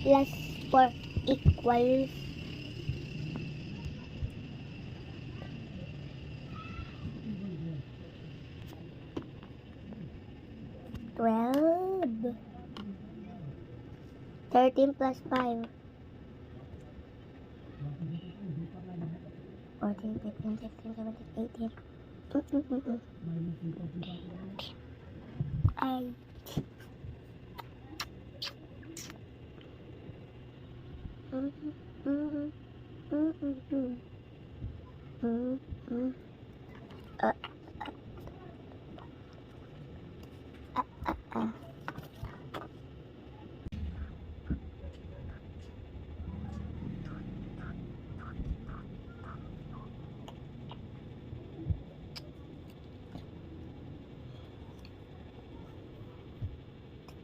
plus 4 equals 12. 13 plus 5. 14, 15, 16, 17, 18. Ay.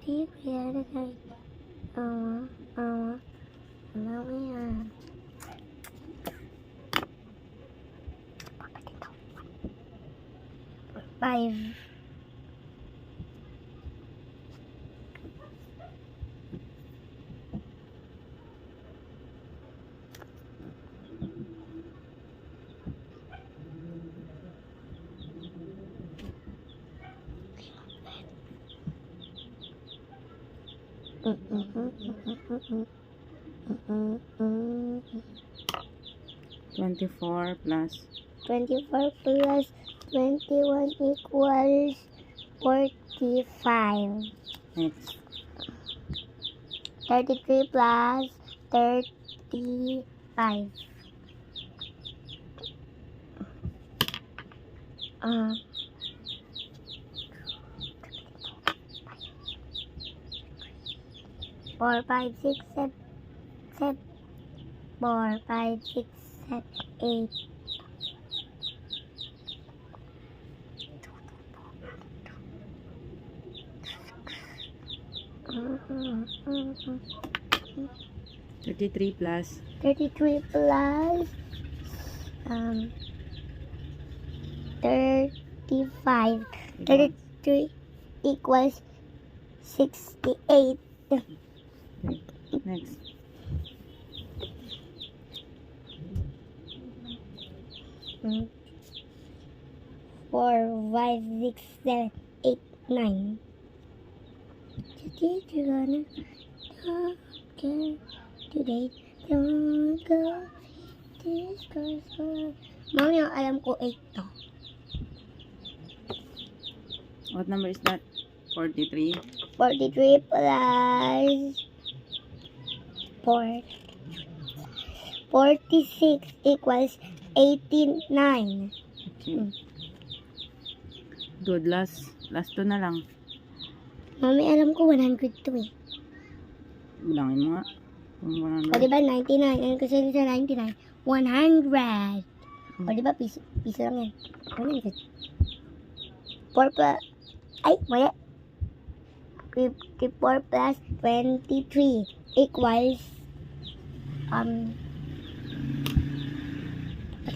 Thì kaya na tayo. Mamaya. Five. Twenty-four plus 24 plus 21 equals 45. next 33 plus 35. 4, 5, 6, 7, 4, 5, 6, 7, 8. Thirty-three plus 33 plus 35. 33 equals 68. next 4, 5, 6, 7, 8, 9. Today you're gonna today don't go this goes for. Mami, alam ko 8 to. what number is that? 43 43 plus 4. 46 equals 89. okay. Good, last two na lang. Mami, alam ko 100 to eh. Bilangin mo nga kung O diba 99? Ano kasi sa 99? 100. O diba piso lang yan. 100. 4 plus, ay, mali. 54 plus 23 equals,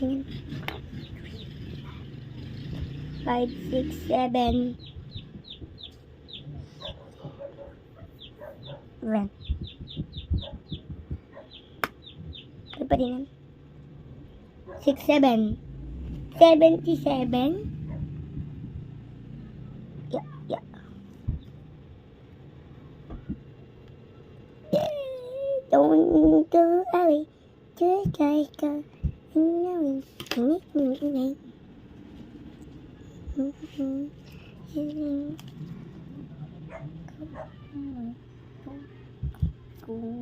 patingin. 5, 6, 7. Ren. Ano pa din yan? 6, 7. 77. Yeah. Don't go away. Just go.